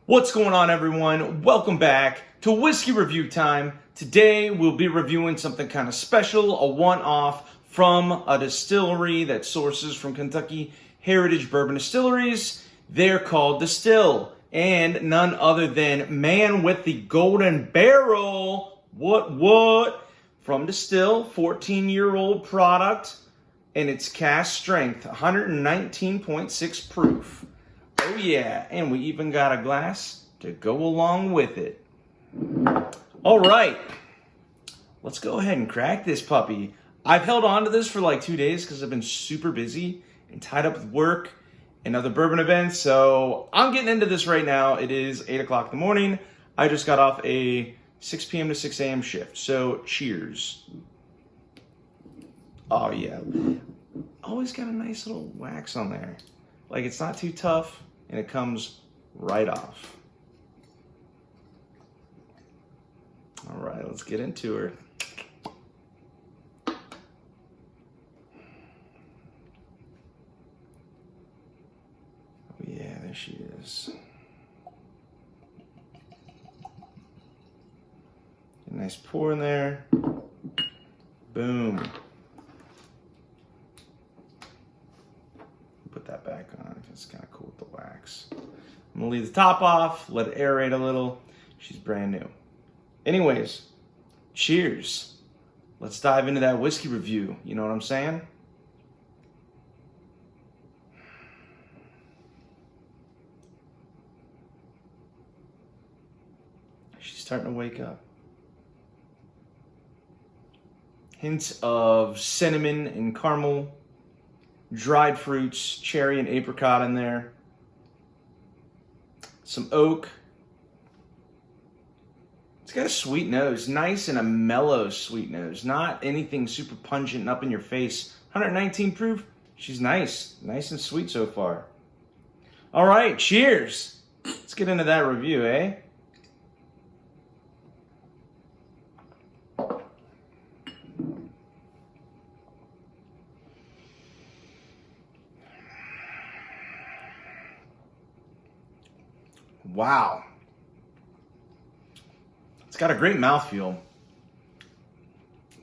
What's going on, everyone? Welcome back to Whiskey Review Time. Today we'll be reviewing something kind of special, a one-off from a distillery that sources from Kentucky Heritage Bourbon Distilleries. They're called Distiil, and none other than man with the golden barrel. What? From Distiil, 14-year-old product, and it's cask strength, 119.6 proof. Oh yeah, and we even got a glass to go along with it. All right, let's go ahead and crack this puppy. I've held on to this for like 2 days because I've been super busy and tied up with work and other bourbon events. So I'm getting into this right now. It is 8 o'clock in the morning. I just got off a 6 p.m. to 6 a.m. shift. So cheers. Oh yeah, always got a nice little wax on there. Like, it's not too tough. And it comes right off. All right, let's get into her. Oh yeah, there she is. A nice pour in there. Boom. Put that back on. It's kind of cool with the wax. I'm gonna leave the top off, let it aerate a little. She's brand new. Anyways, cheers. Let's dive into that whiskey review. You know what I'm saying? She's starting to wake up. Hints of cinnamon and caramel. Dried fruits, cherry and apricot in there. Some oak. It's got a sweet nose, nice and a mellow sweet nose. Not anything super pungent and up in your face. 119 proof. She's nice and sweet so far. All right, cheers. Let's get into that review, eh? Wow. It's got a great mouthfeel.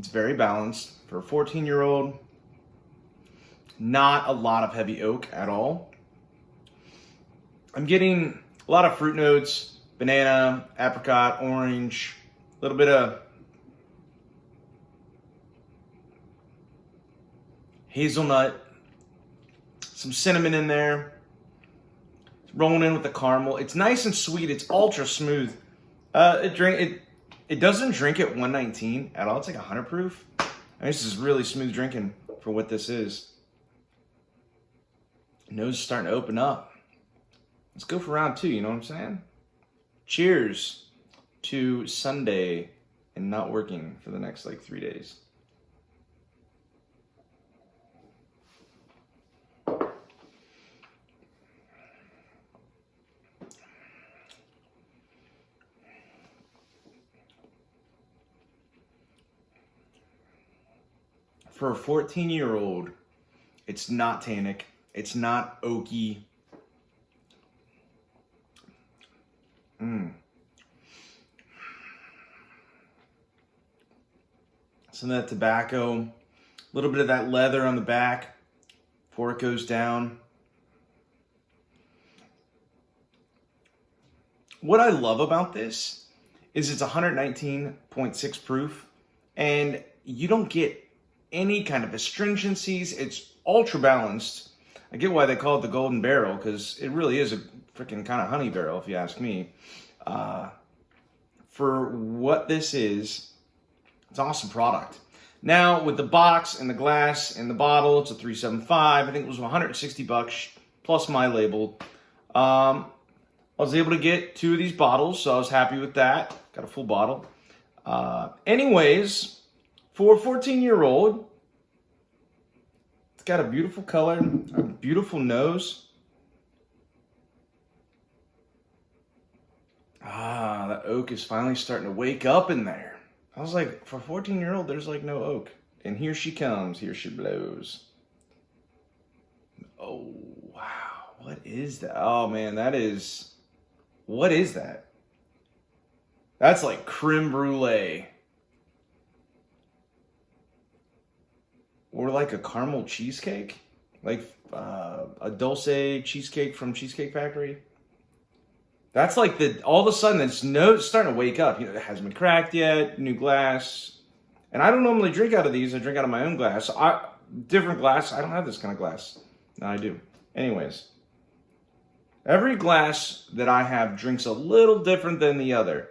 It's very balanced. For a 14-year-old, not a lot of heavy oak at all. I'm getting a lot of fruit notes, banana, apricot, orange, a little bit of hazelnut, some cinnamon in there. Rolling in with the caramel. It's nice and sweet. It's ultra smooth. It doesn't drink at 119 at all. It's like 100 proof. I mean, this is really smooth drinking for what this is. Nose is starting to open up. Let's go for round 2, you know what I'm saying? Cheers to Sunday and not working for the next like 3 days. For a 14-year-old, it's not tannic. It's not oaky. Some of that tobacco, a little bit of that leather on the back before it goes down. What I love about this is it's 119.6 proof, and you don't get any kind of astringencies. It's ultra balanced. I get why they call it the golden barrel, because it really is a freaking kind of honey barrel, if you ask me. For what this is, it's an awesome product. Now, with the box and the glass and the bottle, it's a 375. I think it was 160 bucks plus my label. I was able to get 2 of these bottles, so I was happy with that. Got a full bottle. Anyways, for a 14-year-old, it's got a beautiful color, a beautiful nose. The oak is finally starting to wake up in there. I was like, for a 14-year-old, there's like no oak. And here she comes, here she blows. Oh, wow, what is that? Oh man, that is What is that? That's like creme brulee. Or like a caramel cheesecake? Like a dulce cheesecake from Cheesecake Factory? That's like all of a sudden it's starting to wake up. You know, it hasn't been cracked yet, new glass. And I don't normally drink out of these. I drink out of my own glass. Different glass. I don't have this kind of glass. No, I do. Anyways. Every glass that I have drinks a little different than the other.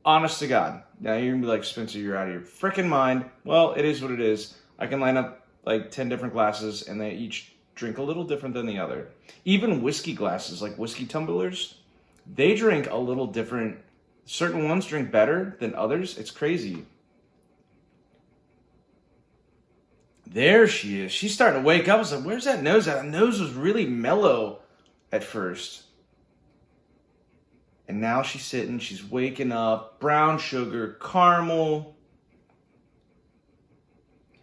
Honest to God. Now you're going to be like, Spencer, you're out of your freaking mind. Well, it is what it is. I can line up like 10 different glasses and they each drink a little different than the other. Even whiskey glasses, like whiskey tumblers, they drink a little different. Certain ones drink better than others. It's crazy. There she is. She's starting to wake up. I was like, where's that nose at? That nose was really mellow at first. And now she's sitting. She's waking up. Brown sugar, caramel.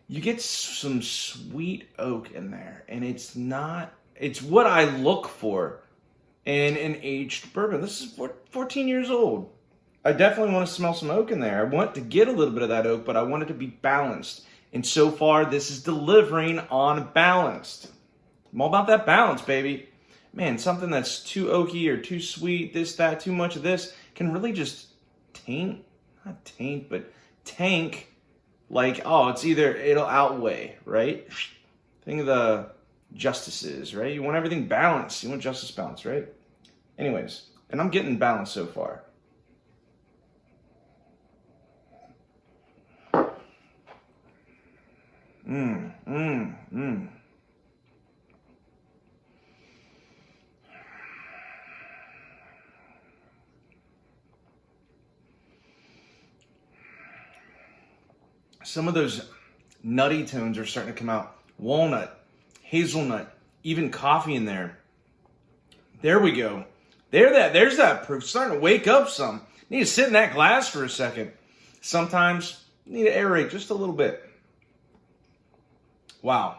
You get some sweet oak in there. And it's what I look for in an aged bourbon. This is 14 years old. I definitely want to smell some oak in there. I want to get a little bit of that oak, but I want it to be balanced. And so far, this is delivering on balanced. I'm all about that balance, baby. Man, something that's too oaky or too sweet, this, that, too much of this, can really just tank. Like, oh, it'll outweigh, right? Think of the justices, right? You want everything balanced. You want justice balance, right? Anyways, and I'm getting balanced so far. Some of those nutty tones are starting to come out. Walnut, hazelnut, even coffee in there. There we go. There's that proof. Starting to wake up some. Need to sit in that glass for a second. Sometimes you need to aerate just a little bit. Wow.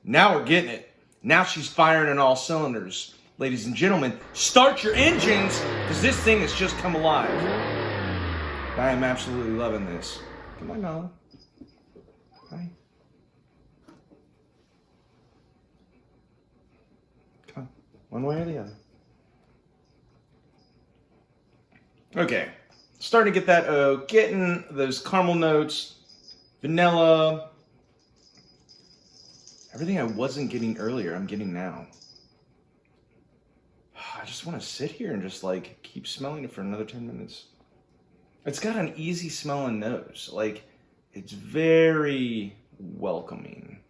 Now we're getting it. Now she's firing on all cylinders. Ladies and gentlemen, start your engines because this thing has just come alive. I am absolutely loving this. Come on, Nala. Hi. Come on. One way or the other. Okay. Starting to get that oak, getting those caramel notes, vanilla. Everything I wasn't getting earlier, I'm getting now. I just want to sit here and just like keep smelling it for another 10 minutes. It's got an easy smelling nose. Like, it's very welcoming.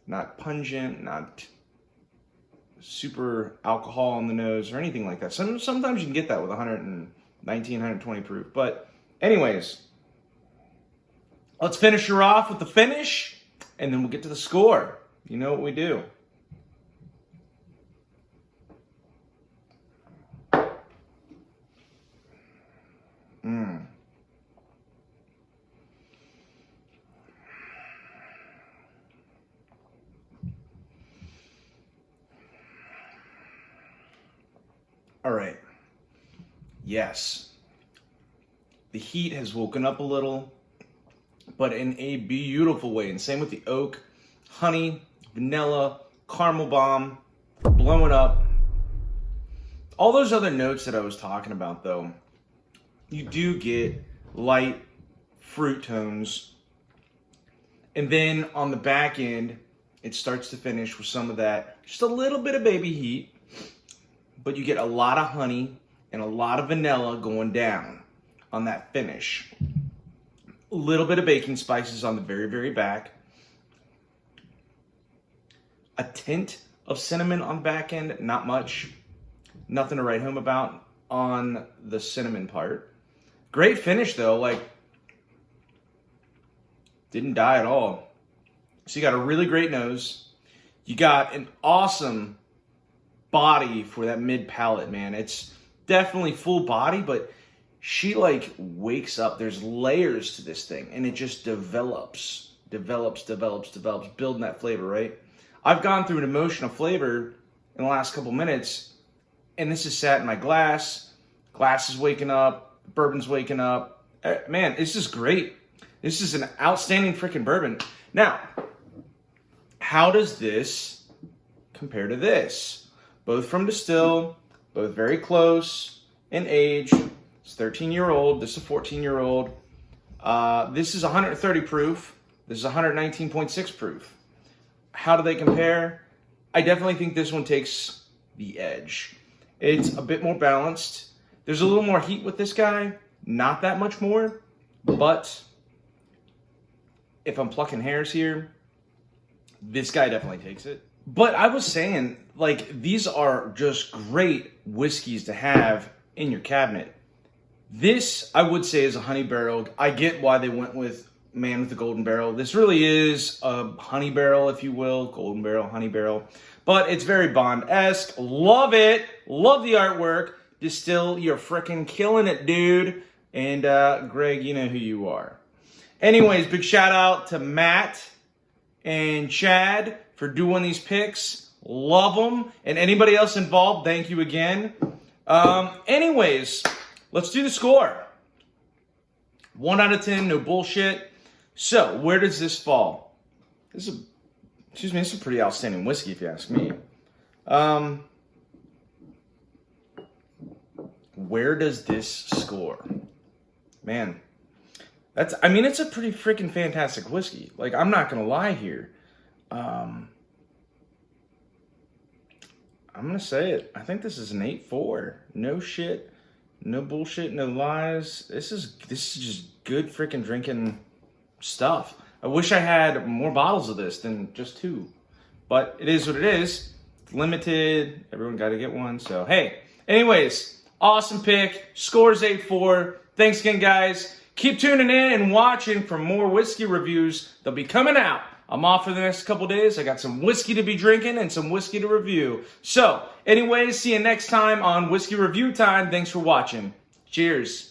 Not pungent, not super alcohol on the nose or anything like that. Sometimes you can get that with 119, 120 proof. But anyways, let's finish her off with the finish. And then we'll get to the score. You know what we do. All right. Yes. The heat has woken up a little, but in a beautiful way. And same with the oak, honey, vanilla, caramel bomb, blowing up. All those other notes that I was talking about, though, you do get light fruit tones. And then on the back end, it starts to finish with some of that, just a little bit of baby heat. But you get a lot of honey and a lot of vanilla going down on that finish. A little bit of baking spices on the very, very back. A tint of cinnamon on the back end, not much. Nothing to write home about on the cinnamon part. Great finish though, like, didn't die at all. So you got a really great nose. You got an awesome body for that mid palate, man. It's definitely full body, but she like wakes up. There's layers to this thing, and it just develops, building that flavor, right? I've gone through an emotion of flavor in the last couple minutes, and this has sat in my glass. Glass is waking up. Bourbon's waking up. Man, it's just great. This is an outstanding freaking bourbon. Now, how does this compare to this? Both from Distiil, both very close in age. It's 13-year-old. This is a 14-year-old. This is 130 proof. This is 119.6 proof. How do they compare? I definitely think this one takes the edge. It's a bit more balanced. There's a little more heat with this guy. Not that much more. But if I'm plucking hairs here, this guy definitely takes it. But I was saying, like, these are just great whiskeys to have in your cabinet. This, I would say, is a honey barrel. I get why they went with Man with the Golden Barrel. This really is a honey barrel, if you will. Golden barrel, honey barrel. But it's very Bond-esque. Love it. Love the artwork. Distiil, you're freaking killing it, dude. And Greg, you know who you are. Anyways, big shout out to Matt and Chad for doing these picks. Love them. And anybody else involved, thank you again. Anyways, let's do the score. 1 out of 10, no bullshit. So, where does this fall? This is a pretty outstanding whiskey, if you ask me. Where does this score? Man, it's a pretty freaking fantastic whiskey. Like, I'm not gonna lie here. I'm gonna say it. I think this is an 8.4. No shit, no bullshit, no lies. This is just good freaking drinking stuff. I wish I had more bottles of this than just 2, but it is what it is. It's limited. Everyone got to get one. So hey, anyways, awesome pick. Scores 8.4. Thanks again, guys. Keep tuning in and watching for more whiskey reviews. They'll be coming out. I'm off for the next couple days. I got some whiskey to be drinking and some whiskey to review. So, anyways, see you next time on Whiskey Review Time. Thanks for watching. Cheers.